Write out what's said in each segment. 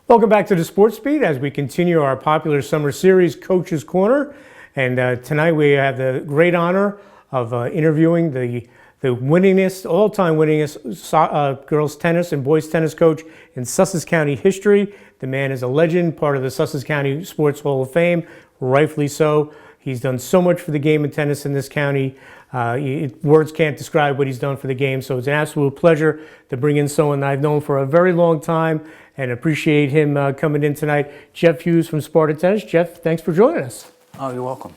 Welcome back to the Sports Beat as we continue our popular summer series, Coach's Corner. And tonight we have the great honor of interviewing the winningest, all-time winningest girls tennis and boys tennis coach in Sussex County history. The man is a legend, part of the Sussex County Sports Hall of Fame, rightfully so. He's done so much for the game of tennis in this county. Words can't describe what he's done for the game, so it's an absolute pleasure to bring in someone I've known for a very long time and appreciate him coming in tonight. Jeff Hughes from Sparta Tennis. Jeff, thanks for joining us. Oh, you're welcome.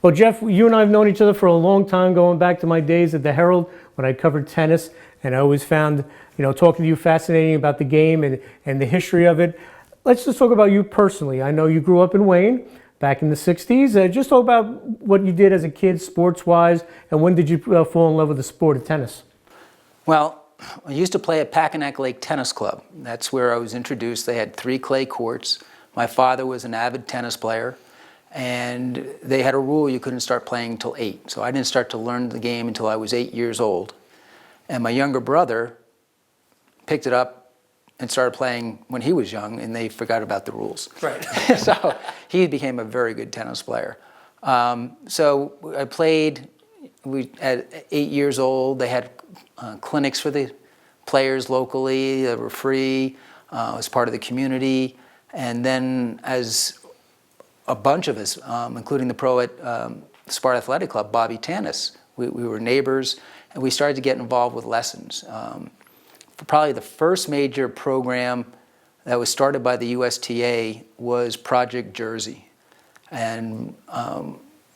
Well, Jeff, you and I have known each other for a long time, going back to my days at the Herald when I covered tennis, and I always found, talking to you fascinating about the game and the history of it. Let's just talk about you personally. I know you grew up in Wayne back in the 60s. Just talk about what you did as a kid, sports-wise, and when did you fall in love with the sport of tennis? Well, I used to play at Packanack Lake Tennis Club. That's where I was introduced. They had 3 clay courts. My father was an avid tennis player, and they had a rule you couldn't start playing until 8. So I didn't start to learn the game until I was 8 years old. And my younger brother picked it up and started playing when he was young, and they forgot about the rules. Right. So he became a very good tennis player. So I played at 8 years old. They had clinics for the players locally. They were free. As part of the community. And then as a bunch of us, including the pro at Sparta Athletic Club, Bobby Tanis, we were neighbors, and we started to get involved with lessons. Probably the first major program that was started by the USTA was Project Jersey. And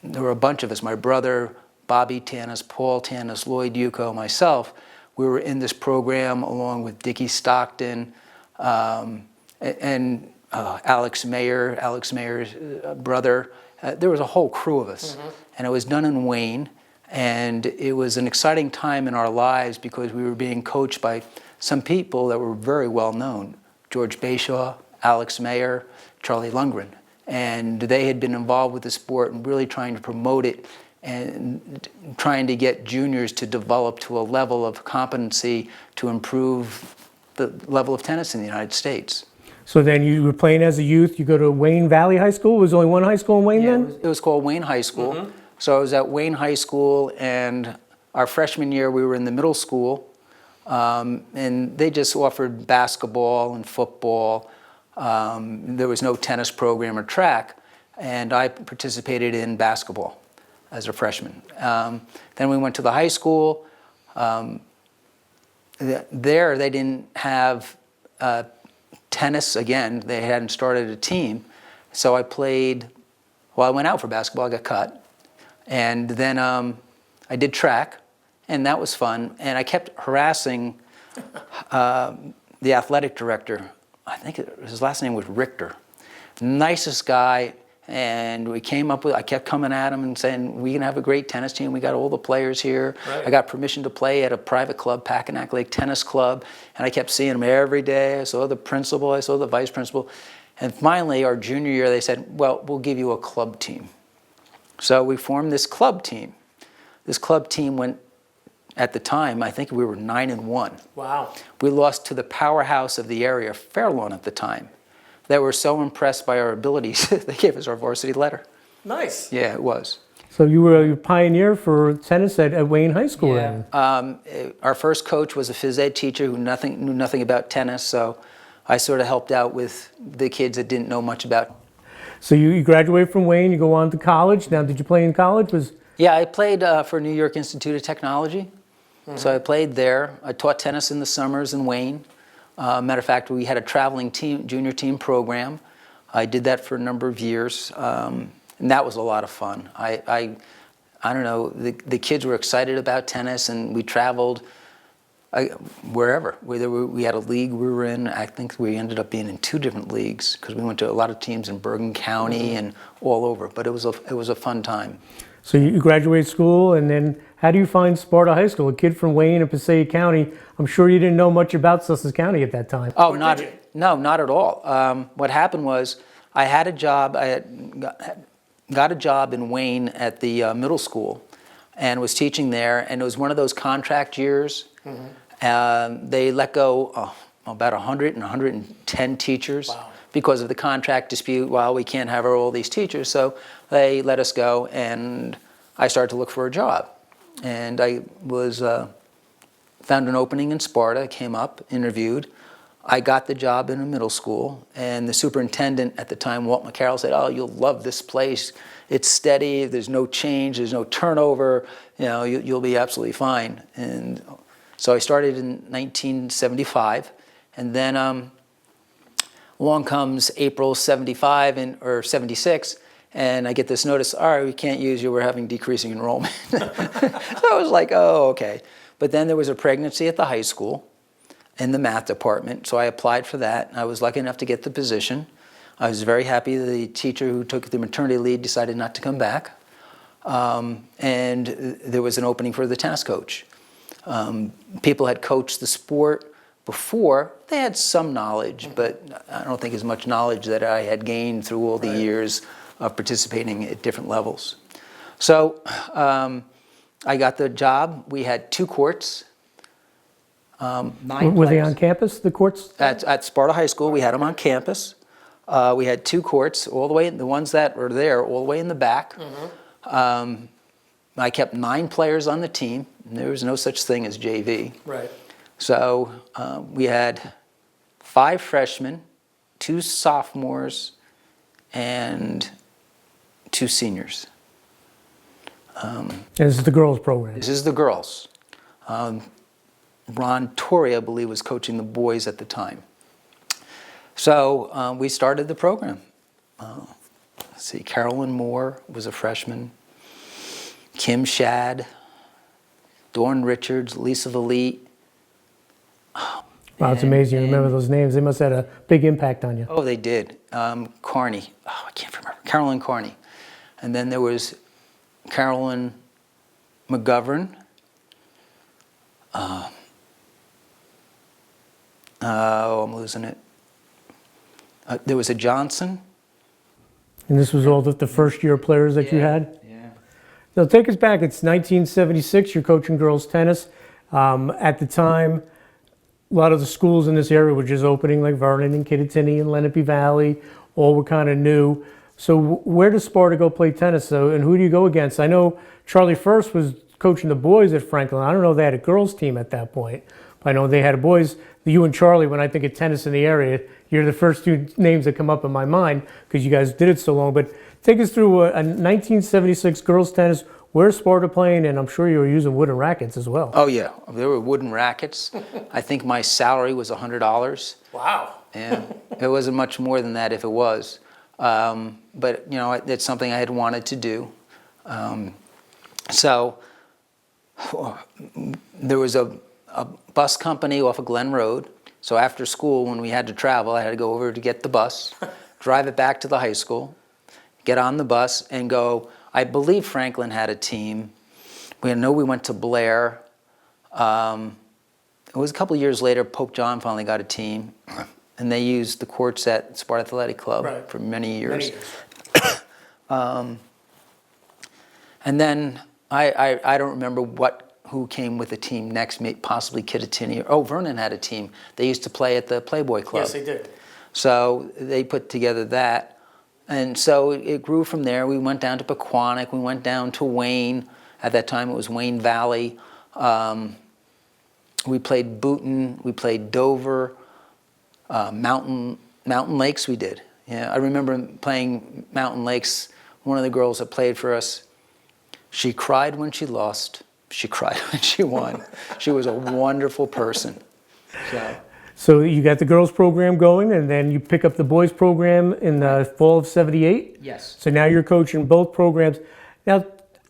there were a bunch of us, my brother, Bobby Tanis, Paul Tanis, Lloyd Yuko, myself. We were in this program along with Dickie Stockton and Alex Mayer's brother. There was a whole crew of us. Mm-hmm. And it was done in Wayne. And it was an exciting time in our lives because we were being coached by some people that were very well known. George Bashaw, Alex Mayer, Charlie Lundgren. And they had been involved with the sport and really trying to promote it and trying to get juniors to develop to a level of competency to improve the level of tennis in the United States. So then you were playing as a youth. You go to Wayne Valley High School. Was there only one high school in Wayne then? It was called Wayne High School. Mm-hmm. So I was at Wayne High School, and our freshman year we were in the middle school, and they just offered basketball and football. There was no tennis program or track, and I participated in basketball as a freshman. Then we went to the high school. There they didn't have tennis again. They hadn't started a team. So I played, I went out for basketball, I got cut. And then I did track, and that was fun. And I kept harassing the athletic director. I think his last name was Richter. Nicest guy. And we came up with, I kept coming at him and saying, we can have a great tennis team. We got all the players here. Right. I got permission to play at a private club, Packanack Lake Tennis Club. And I kept seeing him every day. I saw the principal, I saw the vice principal. And finally, our junior year, they said, well, we'll give you a club team. So we formed this club team. This club team went, at the time, I think we were 9-1. Wow. We lost to the powerhouse of the area, Fairlawn at the time. They were so impressed by our abilities, they gave us our varsity letter. Nice. Yeah, it was. So you were a pioneer for tennis at Wayne High School then? Our first coach was a phys ed teacher who knew nothing about tennis, so I sort of helped out with the kids that didn't know much about it. So you graduate from Wayne, you go on to college. Now, did you play in college? Yeah, I played for New York Institute of Technology. Mm-hmm. So I played there. I taught tennis in the summers in Wayne. Matter of fact, we had a traveling team, junior team program. I did that for a number of years, and that was a lot of fun. I don't know, the kids were excited about tennis, and we traveled wherever. We had a league we were in. I think we ended up being in 2 different leagues because we went to a lot of teams in Bergen County and all over. But it was a fun time. So you graduate school, and then how do you find Sparta High School? A kid from Wayne in Passaic County. I'm sure you didn't know much about Sussex County at that time. Oh, not at all. What happened was I had a job. I got a job in Wayne at the middle school, and was teaching there. And it was one of those contract years. Mm-hmm. They let go about 100 and 110 teachers. Wow. Because of the contract dispute. Well, we can't have all these teachers, so they let us go, and I started to look for a job. And I was found an opening in Sparta, came up, interviewed. I got the job in a middle school, and the superintendent at the time, Walt McCarroll, said, "Oh, you'll love this place. It's steady. There's no change. There's no turnover. You know, you'll be absolutely fine." And so I started in 1975, and then along comes April 75 or 76, and I get this notice, "All right, we can't use you. We're having decreasing enrollment." So I was like, "Oh, okay." But then there was a pregnancy at the high school in the math department, so I applied for that. I was lucky enough to get the position. I was very happy the teacher who took the maternity leave decided not to come back. And there was an opening for the tennis coach. People had coached the sport before. They had some knowledge, but I don't think as much knowledge that I had gained through all the years of participating at different levels. So I got the job. We had 2 courts. 9 Were they players. on campus, the courts? At Sparta High School, we had them on campus. We had 2 courts, all the way, the ones that were there, all the way in the back. I kept 9 players on the team. There was no such thing as JV. Right. So we had 5 freshmen, 2 sophomores, and 2 seniors. And this is the girls' program. This is the girls. Ron Torrey, I believe, was coaching the boys at the time. So we started the program. Let's see, Carolyn Moore was a freshman. Kim Shad, Dawn Richards, Lisa Valite. Wow, it's amazing you remember those names. They must have had a big impact on you. Oh, they did. Carney. Oh, I can't remember. Carolyn Carney. And then there was Carolyn McGovern. I'm losing it. There was a Johnson. And this was all the first year players that you had? Yeah. Now take us back. It's 1976. You're coaching girls tennis. At the time, a lot of the schools in this area were just opening, like Vernon and Kittatinny and Lenape Valley. All were kind of new. So where does Sparta go play tennis? So, and who do you go against? I know Charlie First was coaching the boys at Franklin. I don't know if they had a girls team at that point. But I know they had boys. You and Charlie, when I think of tennis in the area, you're the first 2 names that come up in my mind because you guys did it so long. But take us through a 1976 girls tennis. Where's Sparta playing? And I'm sure you were using wooden rackets as well. Oh, yeah. There were wooden rackets. I think my salary was $100. Wow. And it wasn't much more than that if it was. But, you know, it's something I had wanted to do. So there was a bus company off of Glen Road. So after school, when we had to travel, I had to go over to get the bus, drive it back to the high school, get on the bus, and go. I believe Franklin had a team. We know we went to Blair. It was a couple of years later, Pope John finally got a team, and they used the courts at Sparta Athletic Club for many years. And then I don't remember who came with the team next, possibly Kittatinny. Oh, Vernon had a team. They used to play at the Playboy Club. Yes, they did. So they put together that. And so it grew from there. We went down to Pequannock. We went down to Wayne. At that time, it was Wayne Valley. We played Boonton. We played Dover. Mountain Lakes we did. Yeah, I remember playing Mountain Lakes. One of the girls that played for us, she cried when she lost. She cried when she won. She was a wonderful person. So you got the girls program going, and then you pick up the boys program in the fall of '78. Yes. So now you're coaching both programs. Now,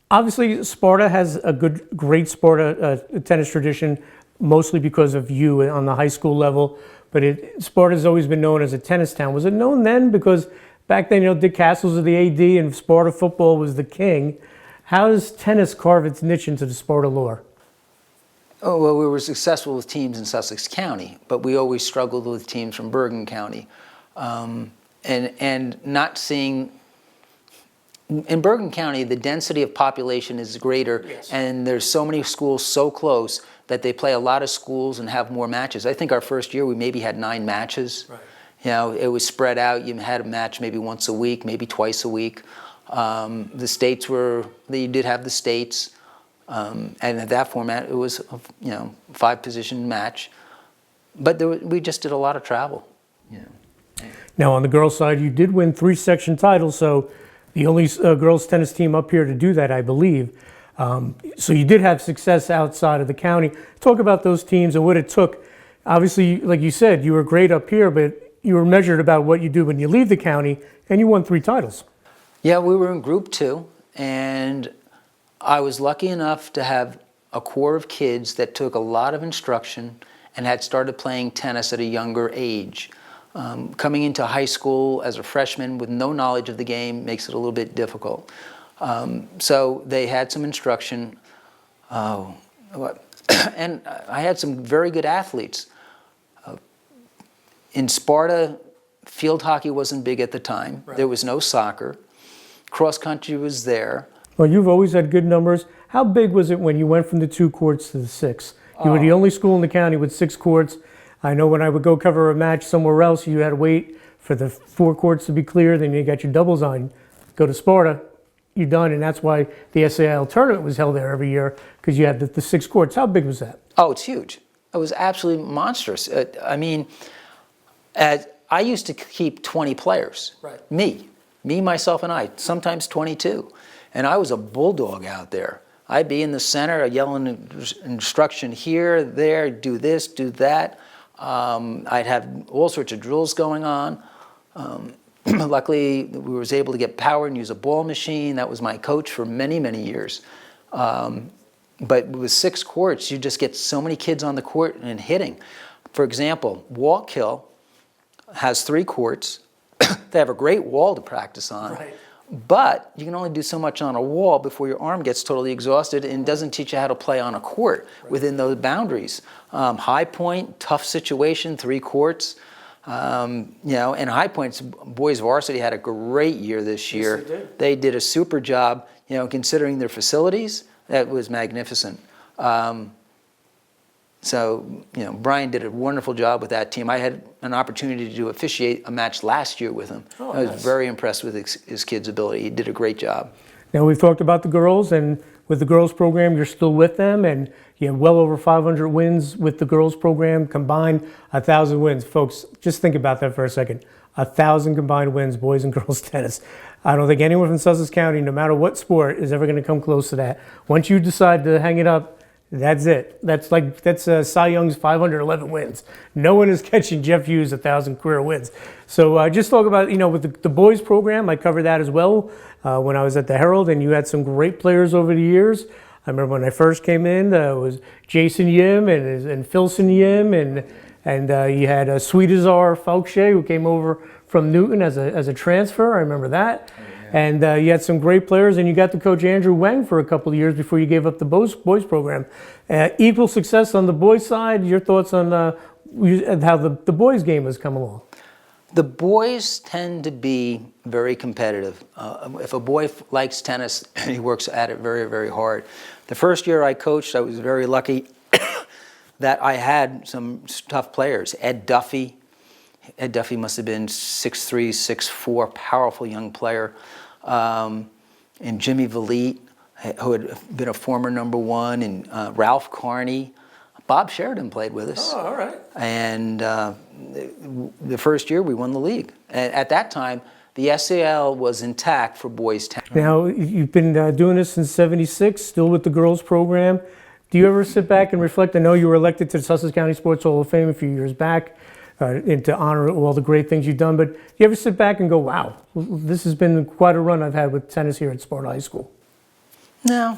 obviously, Sparta has a great Sparta tennis tradition, mostly because of you on the high school level. But Sparta's always been known as a tennis town. Was it known then? Because back then, Dick Castles was the AD, and Sparta football was the king. How does tennis carve its niche into the Sparta lore? Oh, well, we were successful with teams in Sussex County, but we always struggled with teams from Bergen County. And not seeing... In Bergen County, the density of population is greater, and there's so many schools so close that they play a lot of schools and have more matches. I think our first year we maybe had 9 matches. Right. You know, it was spread out. You had a match maybe once a week, maybe twice a week. The states you did have the states. And at that format, it was, 5-position match. But we just did a lot of travel. Now, on the girls' side, you did win 3 section titles, so the only girls' tennis team up here to do that, I believe. So you did have success outside of the county. Talk about those teams and what it took. Obviously, like you said, you were great up here, but you were measured about what you do when you leave the county, and you won 3 titles. Yeah, we were in Group 2, and I was lucky enough to have a core of kids that took a lot of instruction and had started playing tennis at a younger age. Coming into high school as a freshman with no knowledge of the game makes it a little bit difficult. So they had some instruction. And I had some very good athletes. In Sparta, field hockey wasn't big at the time. Right. There was no soccer. Cross country was there. Well, you've always had good numbers. How big was it when you went from the 2 courts to the 6? You were the only school in the county with 6 courts. I know when I would go cover a match somewhere else, you had to wait for the 4 courts to be clear, then you got your doubles on. Go to Sparta, you're done, and that's why the SAIL tournament was held there every year, because you had the 6 courts. How big was that? Oh, it's huge. It was absolutely monstrous. I used to keep 20 players. Right. Me, myself, and I, sometimes 22. And I was a bulldog out there. I'd be in the center, yelling instruction here, there, do this, do that. I'd have all sorts of drills going on. Luckily, we was able to get power and use a ball machine. That was my coach for many, many years. But with 6 courts, you just get so many kids on the court and hitting. For example, Wallkill has 3 courts. They have a great wall to practice on. Right. But you can only do so much on a wall before your arm gets totally exhausted and doesn't teach you how to play on a court within those boundaries. High Point, tough situation, 3 courts. And High Point's boys varsity had a great year this year. Yes, they did a super job, considering their facilities. That was magnificent. Brian did a wonderful job with that team. I had an opportunity to officiate a match last year with him. Oh, I was very impressed with his kid's ability. He did a great job. Now, we've talked about the girls, and with the girls program, you're still with them, and you have well over 500 wins with the girls program, combined 1,000 wins. Folks, just think about that for a second. 1,000 combined wins, boys and girls tennis. I don't think anyone from Sussex County, no matter what sport, is ever going to come close to that. Once you decide to hang it up, that's it. That's Cy Young's 511 wins. No one is catching Jeff Hughes' 1,000 career wins. So just talk about, with the boys program, I covered that as well when I was at the Herald, and you had some great players over the years. I remember when I first came in, it was Jason Yim and Philson Yim, and you had Sweetazar Falkshay, who came over from Newton as a transfer. I remember that. And you had some great players, and you got to coach Andrew Wang for a couple of years before you gave up the boys program. Equal success on the boys side. Your thoughts on how the boys game has come along? The boys tend to be very competitive. If a boy likes tennis, he works at it very, very hard. The first year I coached, I was very lucky that I had some tough players. Ed Duffy must have been 6'3", 6'4", powerful young player. And Jimmy Valite, who had been a former #1, and Ralph Carney. Bob Sheridan played with us. Oh, all right. And the first year we won the league. At that time, the SAL was intact for boys tennis. Now, you've been doing this since '76, still with the girls program. Do you ever sit back and reflect? I know you were elected to the Sussex County Sports Hall of Fame a few years back. And to honor all the great things you've done. But do you ever sit back and go, wow, this has been quite a run I've had with tennis here at Sparta High School? No.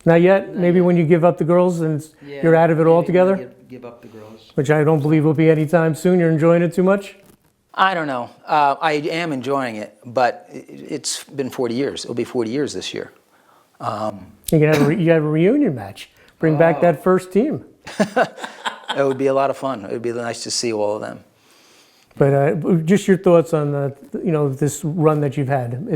Not yet? Maybe when you give up the girls and you're out of it altogether? Give up the girls. Which I don't believe will be anytime soon. You're enjoying it too much? I don't know. I am enjoying it, but it's been 40 years. It'll be 40 years this year. You have a reunion match. Bring back that first team. It would be a lot of fun. It would be nice to see all of them. But just your thoughts on this run that you've had.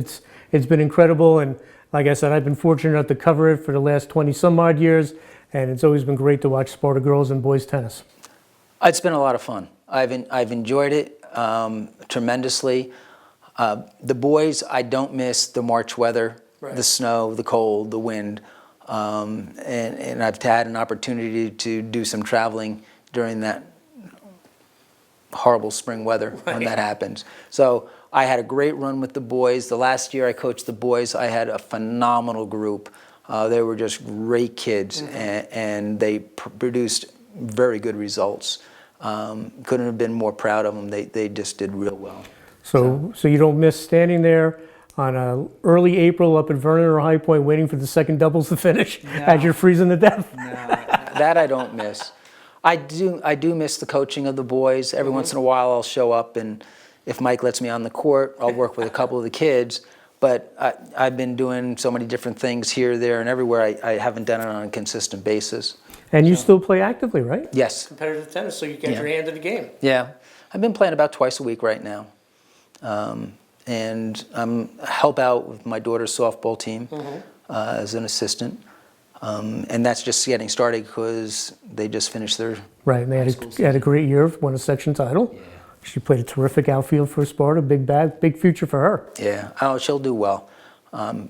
It's been incredible, and like I said, I've been fortunate enough to cover it for the last 20 some odd years, and it's always been great to watch Sparta girls and boys tennis. It's been a lot of fun. I've enjoyed it tremendously. The boys, I don't miss the March weather, the snow, the cold, the wind, and I've had an opportunity to do some traveling during that horrible spring weather when that happens. So I had a great run with the boys. The last year I coached the boys, I had a phenomenal group. They were just great kids, and they produced very good results. Couldn't have been more proud of them. They just did real well. So you don't miss standing there on early April up at Vernon or High Point waiting for the second doubles to finish as you're freezing to death? No, that I don't miss. I do miss the coaching of the boys. Every once in a while I'll show up, and if Mike lets me on the court, I'll work with a couple of the kids. But I've been doing so many different things here, there, and everywhere. I haven't done it on a consistent basis. And you still play actively, right? Yes. Competitive tennis, so you get your hand in the game. Yeah. I've been playing about twice a week right now. And I'm help out with my daughter's softball team as an assistant. And that's just getting started because they just finished their Right, and they had a great year, won a section title. Yeah. She played a terrific outfield for Sparta, big future for her. Yeah, oh, she'll do well.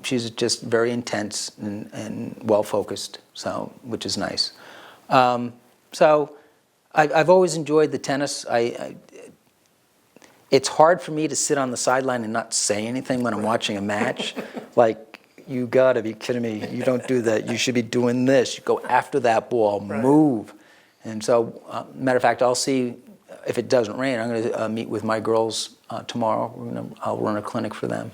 She's just very intense and well-focused, so which is nice. So I've always enjoyed the tennis. It's hard for me to sit on the sideline and not say anything when I'm watching a match. Like, you gotta be kidding me. You don't do that. You should be doing this. You go after that ball, move. And so, matter of fact, I'll see if it doesn't rain. I'm gonna meet with my girls tomorrow. I'll run a clinic for them.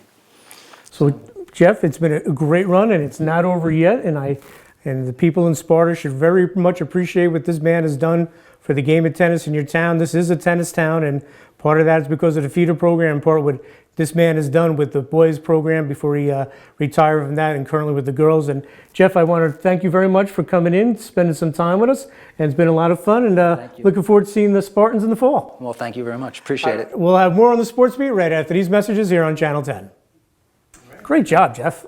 So, Jeff, it's been a great run, and it's not over yet. And the people in Sparta should very much appreciate what this man has done for the game of tennis in your town. This is a tennis town, and part of that is because of the feeder program, part of what this man has done with the boys program before he retired from that, and currently with the girls. And Jeff, I want to thank you very much for coming in, spending some time with us, and it's been a lot of fun, and looking forward to seeing the Spartans in the fall. Well, thank you very much. Appreciate it. We'll have more on the Sports Beat right after these messages here on Channel 10. Great job, Jeff.